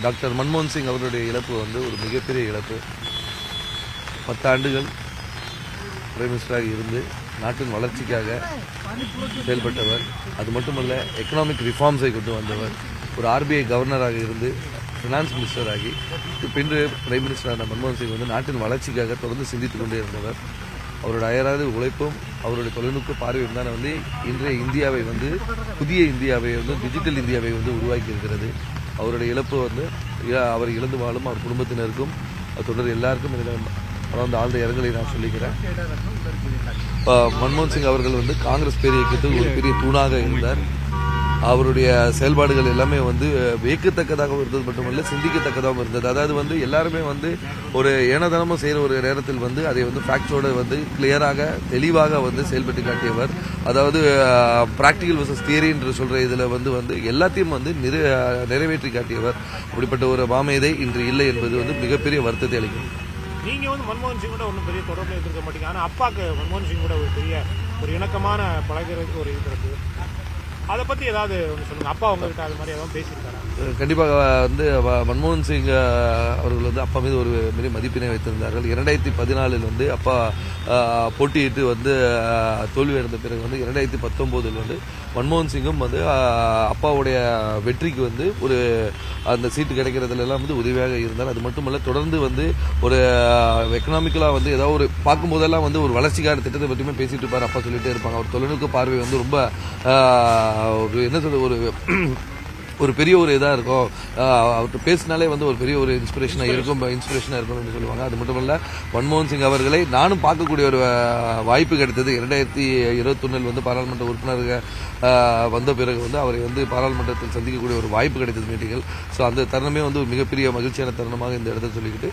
Doctor மன்மோகன் சிங் அவருடைய இழப்பு வந்து ஒரு மிகப்பெரிய இழப்பு. 10 ஆண்டுகள் பிரைம் மினிஸ்டராக இருந்து நாட்டின் வளர்ச்சிக்காக செயல்பட்டவர். அது மட்டுமல்ல, எக்கனாமிக் ரிஃபார்ம்ஸை கொண்டு வந்தவர். ஒரு RBI கவர்னராக இருந்து ஃபினான்ஸ் மினிஸ்டராகி பின்பு பிரைம் மினிஸ்டரான மன்மோகன் சிங் வந்து நாட்டின் வளர்ச்சிக்காக தொடர்ந்து சிந்தித்துக் கொண்டே இருந்தவர். அவரோட அயராத உழைப்பும் அவருடைய தொலைநோக்கு பார்வையும் தான் வந்து இன்றைய இந்தியாவை வந்து புதிய இந்தியாவை வந்து டிஜிட்டல் இந்தியாவை வந்து உருவாக்கி இருக்கிறது. அவருடைய இழப்பு வந்து அவர் இழந்து வாழும் அவர் குடும்பத்தினருக்கும் தொடர் எல்லாருக்கும் இதில் ஆழ்ந்த இரங்கலை நான் சொல்லிக்கிறேன். மன்மோகன் சிங் அவர்கள் வந்து காங்கிரஸ் பேரியக்கத்தில் ஒரு பெரிய தூணாக இருந்தார். அவருடைய செயல்பாடுகள் எல்லாமே வந்து வியக்கத்தக்கதாகவும் இருந்தது மட்டுமல்ல, சிந்திக்கத்தக்கதாகவும் இருந்தது. அதாவது வந்து எல்லாருமே வந்து ஒரு ஏனதனமும் செய்கிற ஒரு நேரத்தில் வந்து அதை வந்து ஃபேக்ட்ஸோட வந்து கிளியராக தெளிவாக வந்து செயல்பட்டு காட்டியவர். அதாவது ப்ராக்டிக்கல் வர்சஸ் தியரி என்று சொல்கிற இதில் வந்து எல்லாத்தையும் வந்து நிறைவேற்றி காட்டியவர். அப்படிப்பட்ட ஒரு மாமேதை இன்று இல்லை என்பது வந்து மிகப்பெரிய வருத்தத்தை அளிக்கும். நீங்கள் வந்து மன்மோகன் சிங் கூட ஒன்றும் பெரிய தொடர்பில் இருந்திருக்க மாட்டீங்க. ஆனால் அப்பாவுக்கு மன்மோகன் சிங் கூட ஒரு பெரிய ஒரு இணக்கமான பழகிறதுக்கு ஒரு இது இருக்குது. அதை பற்றி ஏதாவது ஒன்று சொல்லுங்கள். அப்பா உங்ககிட்ட அது மாதிரி ஏதாவது பேசியிருக்காரா? கண்டிப்பாக வந்து மன்மோகன் சிங் அவர்கள் வந்து அப்பா மீது ஒரு பெரிய மதிப்பினை வைத்திருந்தார்கள். 2014 வந்து அப்பா போட்டியிட்டு வந்து தோல்வி அடைந்த பிறகு வந்து 2019 வந்து மன்மோகன் சிங்கும் வந்து அப்பாவுடைய வெற்றிக்கு வந்து ஒரு அந்த சீட்டு கிடைக்கிறதுல எல்லாம் வந்து உதவியாக இருந்தார். அது மட்டுமல்ல, தொடர்ந்து வந்து ஒரு எக்கனாமிக்கலாக வந்து ஏதாவது ஒரு பார்க்கும்போதெல்லாம் வந்து ஒரு வளர்ச்சிக்கான திட்டத்தை பற்றியுமே பேசிட்டு இருப்பார். அப்பா சொல்லிட்டே இருப்பாங்க. அவர் தொலைநோக்கு பார்வை வந்து ரொம்ப ஒரு என்ன சொல்றது ஒரு பெரிய ஒரு இதாக இருக்கும். அவர்கிட்ட பேசினாலே வந்து ஒரு பெரிய ஒரு இன்ஸ்பிரேஷனாக இருக்கும்னு சொல்லுவாங்க. அது மட்டும் இல்லை, மன்மோகன் சிங் அவர்களை நானும் பார்க்கக்கூடிய ஒரு வாய்ப்பு கிடைத்தது. 2021 வந்து பாராளுமன்ற உறுப்பினர்கள் வந்த பிறகு வந்து அவரை வந்து பாராளுமன்றத்தில் சந்திக்கக்கூடிய ஒரு வாய்ப்பு கிடைத்தது மீட்டிங்கள். ஸோ அந்த தருணமே வந்து மிகப்பெரிய மகிழ்ச்சியான தருணமாக இந்த இடத்துல சொல்லிக்கிட்டு